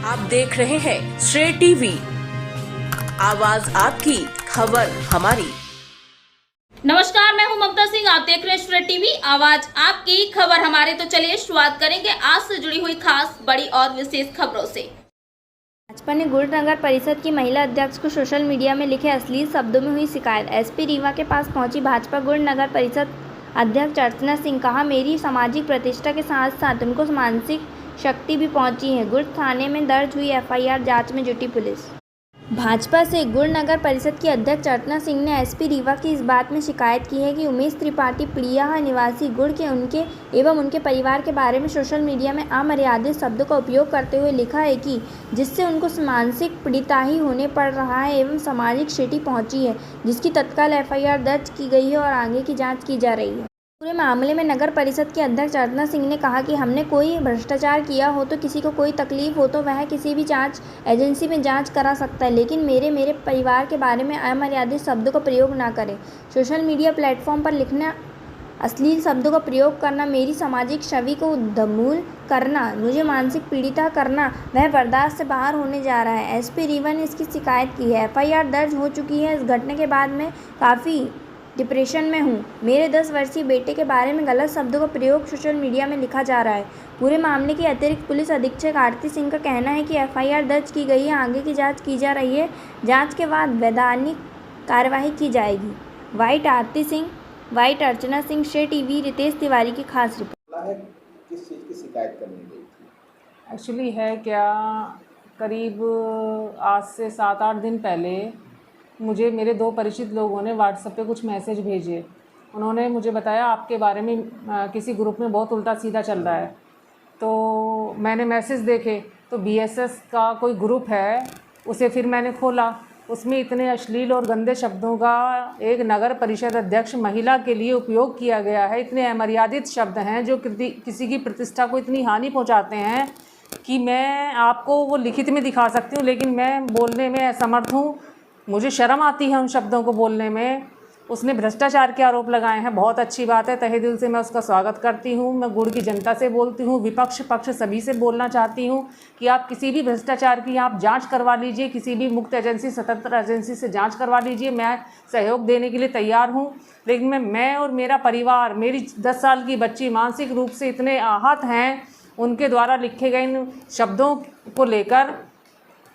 आप देख रहे हैं श्रेय टीवी, आवाज आपकी, खबर हमारी। नमस्कार, मैं हूं ममता सिंह। आप देख रहे हैं श्रेय टीवी, आवाज आपकी, खबर हमारे। तो चलिए शुरुआत करेंगे आज से जुड़ी हुई खास, बड़ी और विशेष खबरों से। भाजपा ने गुड़ नगर परिषद की महिला अध्यक्ष को सोशल मीडिया में लिखे अश्लील शब्दों में हुई शिकायत। एसपी रीवा के पास पहुंची भाजपा गुड़ नगर परिषद अध्यक्ष अर्चना सिंह। कहा, मेरी सामाजिक प्रतिष्ठा के साथ साथ उनको मानसिक शक्ति भी पहुंची है। गुड़ थाने में दर्ज हुई एफआईआर, जांच में जुटी पुलिस। भाजपा से गुड़ नगर परिषद की अध्यक्ष अर्चना सिंह ने एसपी रीवा की इस बात में शिकायत की है कि उमेश त्रिपाठी पिड़िया निवासी गुड़ के उनके एवं उनके परिवार के बारे में सोशल मीडिया में अमर्यादित शब्दों का उपयोग करते हुए लिखा है कि जिससे उनको मानसिक पीड़िताही होने पड़ रहा है एवं सामाजिक क्षति पहुंची है, जिसकी तत्काल एफआईआर दर्ज की गई है और आगे की जाँच की जा रही है। पूरे मामले में नगर परिषद के अध्यक्ष अर्चना सिंह ने कहा कि हमने कोई भ्रष्टाचार किया हो तो किसी को कोई तकलीफ हो तो वह किसी भी जांच एजेंसी में जांच करा सकता है, लेकिन मेरे परिवार के बारे में अमर्यादित शब्दों का प्रयोग ना करें। सोशल मीडिया प्लेटफॉर्म पर लिखना, अश्लील शब्दों का प्रयोग करना, मेरी सामाजिक छवि को धूमिल करना, मुझे मानसिक पीड़िता करना, वह बर्दाश्त से बाहर होने जा रहा है। एसपी रीवा ने इसकी शिकायत की है। एफआईआर दर्ज हो चुकी है। इस घटना के बाद मैं काफ़ी डिप्रेशन में हूँ। मेरे 10 वर्षीय बेटे के बारे में गलत शब्दों का प्रयोग सोशल मीडिया में लिखा जा रहा है। पूरे मामले की अतिरिक्त पुलिस अधीक्षक आरती सिंह का कहना है कि एफआईआर दर्ज की गई है, आगे की जांच की जा रही है। जांच के बाद वैधानिक कार्यवाही की जाएगी। वाइट आरती सिंह, वाइट अर्चना सिंह, श्रेय टीवी, रितेश तिवारी की खास रिपोर्ट। किस चीज़ की शिकायत करनी गई थी? एक्चुअली है क्या, करीब आज से 7-8 दिन पहले मुझे मेरे 2 परिचित लोगों ने व्हाट्सएप पे कुछ मैसेज भेजे। उन्होंने मुझे बताया आपके बारे में किसी ग्रुप में बहुत उल्टा सीधा चल रहा है। तो मैंने मैसेज देखे तो बीएसएस का कोई ग्रुप है, उसे फिर मैंने खोला। उसमें इतने अश्लील और गंदे शब्दों का एक नगर परिषद अध्यक्ष महिला के लिए उपयोग किया गया है। इतने अमर्यादित शब्द हैं जो किसी की प्रतिष्ठा को इतनी हानि पहुंचाते हैं कि मैं आपको वो लिखित में दिखा सकती हूँ, लेकिन मैं बोलने में असमर्थ हूँ। मुझे शर्म आती है उन शब्दों को बोलने में। उसने भ्रष्टाचार के आरोप लगाए हैं। बहुत अच्छी बात है, तहे दिल से मैं उसका स्वागत करती हूँ। मैं गुड़ की जनता से बोलती हूँ, विपक्ष पक्ष सभी से बोलना चाहती हूँ कि आप किसी भी भ्रष्टाचार की आप जांच करवा लीजिए, किसी भी मुक्त एजेंसी, स्वतंत्र एजेंसी से जांच करवा लीजिए। मैं सहयोग देने के लिए तैयार हूँ, लेकिन मैं और मेरा परिवार, मेरी 10 साल की बच्ची मानसिक रूप से इतने आहत हैं उनके द्वारा लिखे गए इन शब्दों को लेकर।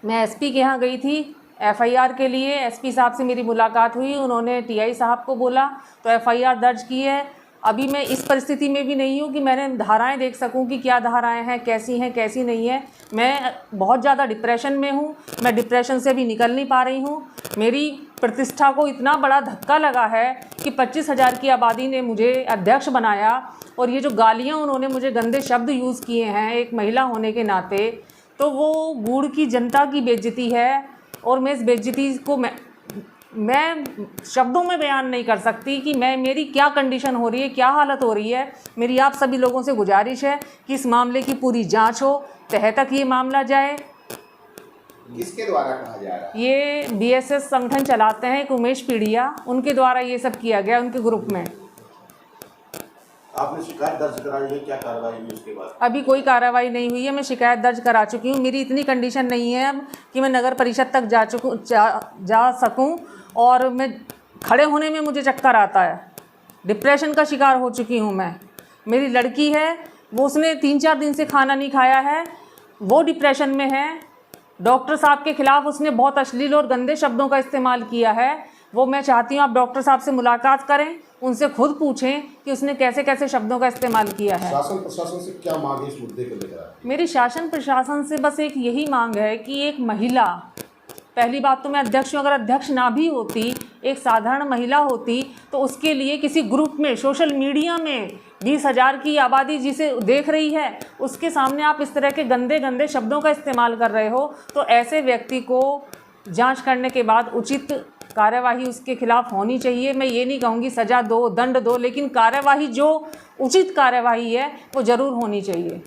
मैं एसपी के यहाँ गई थी एफआईआर के लिए। एसपी साहब से मेरी मुलाकात हुई, उन्होंने टीआई साहब को बोला तो एफआईआर दर्ज की है। अभी मैं इस परिस्थिति में भी नहीं हूँ कि मैंने धाराएं देख सकूँ कि क्या धाराएं हैं, कैसी नहीं है। मैं बहुत ज़्यादा डिप्रेशन में हूँ। मैं डिप्रेशन से भी निकल नहीं पा रही हूँ। मेरी प्रतिष्ठा को इतना बड़ा धक्का लगा है कि 25,000 की आबादी ने मुझे अध्यक्ष बनाया, और ये जो गालियाँ उन्होंने मुझे गंदे शब्द यूज़ किए हैं एक महिला होने के नाते, तो वो गुड़ की जनता की बेइज्जती है। और मैं इस बेइज्जती को मैं शब्दों में बयान नहीं कर सकती कि मेरी क्या कंडीशन हो रही है, क्या हालत हो रही है। मेरी आप सभी लोगों से गुजारिश है कि इस मामले की पूरी जांच हो, तह तक ये मामला जाए। किसके द्वारा कहा जा रहा है? ये बीएसएस संगठन चलाते हैं, एक उमेश पिड़िया, उनके द्वारा ये सब किया गया उनके ग्रुप में। आपने शिकायत दर्ज कराई है, क्या कार्रवाई हुई उसके बाद? अभी कोई कार्रवाई नहीं हुई है। मैं शिकायत दर्ज करा चुकी हूँ। मेरी इतनी कंडीशन नहीं है अब कि मैं नगर परिषद तक जा सकूँ, और मैं खड़े होने में मुझे चक्कर आता है। डिप्रेशन का शिकार हो चुकी हूँ मैं। मेरी लड़की है, वो उसने 3-4 दिन से खाना नहीं खाया है, वो डिप्रेशन में है। डॉक्टर साहब के खिलाफ उसने बहुत अश्लील और गंदे शब्दों का इस्तेमाल किया है। वो मैं चाहती हूँ आप डॉक्टर साहब से मुलाकात करें, उनसे खुद पूछें कि उसने कैसे कैसे शब्दों का इस्तेमाल किया है। शासन प्रशासन से क्या मांग है इस मुद्दे को लेकर? मेरी शासन प्रशासन से बस एक यही मांग है कि एक महिला, पहली बात तो मैं अध्यक्ष हूँ, अगर अध्यक्ष ना भी होती, एक साधारण महिला होती, तो उसके लिए किसी ग्रुप में, सोशल मीडिया में 20,000 की आबादी जिसे देख रही है, उसके सामने आप इस तरह के गंदे गंदे शब्दों का इस्तेमाल कर रहे हो, तो ऐसे व्यक्ति को जांच करने के बाद उचित कार्यवाही उसके खिलाफ होनी चाहिए। मैं ये नहीं कहूँगी सज़ा दो, दंड दो, लेकिन कार्यवाही जो उचित कार्यवाही है वो ज़रूर होनी चाहिए।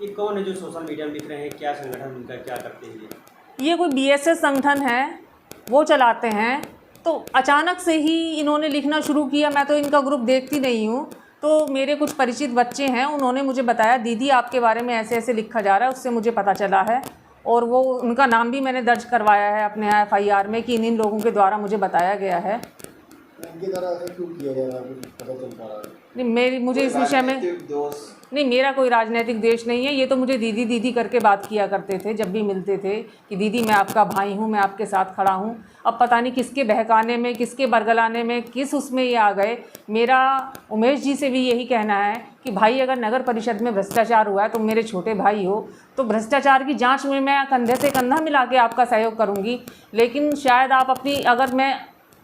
ये कौन है जो सोशल मीडिया में लिख रहे हैं? क्या संगठन उनका, क्या करते हैं ये कोई बीएसएस संगठन है, वो चलाते हैं। तो अचानक से ही इन्होंने लिखना शुरू किया। मैं तो इनका ग्रुप देखती नहीं हूँ, तो मेरे कुछ परिचित बच्चे हैं, उन्होंने मुझे बताया दीदी आपके बारे में ऐसे ऐसे लिखा जा रहा है, उससे मुझे पता चला है। और वो उनका नाम भी मैंने दर्ज करवाया है अपने FIR में कि इन लोगों के द्वारा मुझे बताया गया है। इनकी तरह ऐसा क्यों किया जा रहा है, कुछ पता चल पा रहा है? नहीं, मुझे इस विषय में नहीं, मेरा कोई राजनीतिक देश नहीं है। ये तो मुझे दीदी दीदी करके बात किया करते थे जब भी मिलते थे कि दीदी मैं आपका भाई हूँ, मैं आपके साथ खड़ा हूँ। अब पता नहीं किसके बहकाने में, किसके बरगलाने में, किस उसमें ये आ गए। मेरा उमेश जी से भी यही कहना है कि भाई अगर नगर परिषद में भ्रष्टाचार हुआ है, तुम मेरे छोटे भाई हो, तो भ्रष्टाचार की जाँच में मैं कंधे से कंधा मिला के आपका सहयोग करूँगी। लेकिन शायद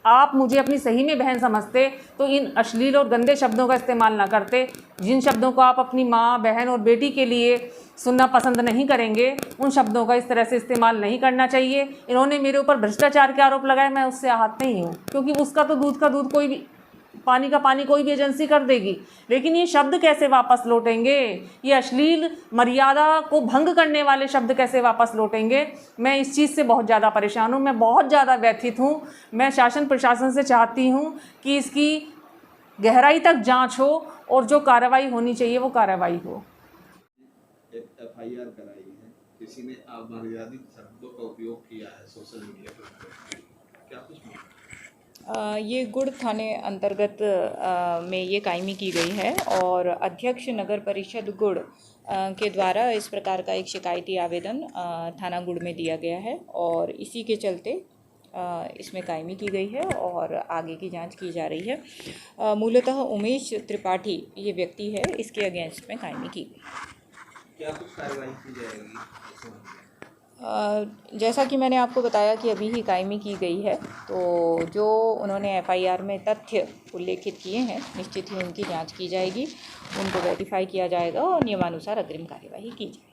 आप मुझे अपनी सही में बहन समझते तो इन अश्लील और गंदे शब्दों का इस्तेमाल ना करते। जिन शब्दों को आप अपनी माँ, बहन और बेटी के लिए सुनना पसंद नहीं करेंगे, उन शब्दों का इस तरह से इस्तेमाल नहीं करना चाहिए। इन्होंने मेरे ऊपर भ्रष्टाचार के आरोप लगाए, मैं उससे आहत नहीं हूँ, क्योंकि उसका तो दूध का दूध कोई भी, पानी का पानी कोई भी एजेंसी कर देगी। लेकिन ये शब्द कैसे वापस लौटेंगे, ये अश्लील मर्यादा को भंग करने वाले शब्द कैसे वापस लौटेंगे? मैं इस चीज़ से बहुत ज़्यादा परेशान हूँ, मैं बहुत ज़्यादा व्यथित हूँ। मैं शासन प्रशासन से चाहती हूँ कि इसकी गहराई तक जांच हो और जो कार्रवाई होनी चाहिए वो कार्रवाई हो। एक FIR कराई है, किसी ने अमर्यादित शब्दों का उपयोग किया है सोशल मीडिया पर, क्या कुछ ये गुड़ थाने अंतर्गत में ये कायमी की गई है और अध्यक्ष नगर परिषद गुड़ के द्वारा इस प्रकार का एक शिकायती आवेदन थाना गुड़ में दिया गया है और इसी के चलते इसमें कायमी की गई है और आगे की जांच की जा रही है। मूलतः उमेश त्रिपाठी ये व्यक्ति है, इसके अगेंस्ट में कायमी की गई। क्या कुछ कार्रवाई की जाएगी? जैसा कि मैंने आपको बताया कि अभी ही कायमी की गई है, तो जो उन्होंने FIR में तथ्य उल्लेखित किए हैं निश्चित ही उनकी जांच की जाएगी, उनको वेरीफाई किया जाएगा और नियमानुसार अग्रिम कार्यवाही की जाएगी।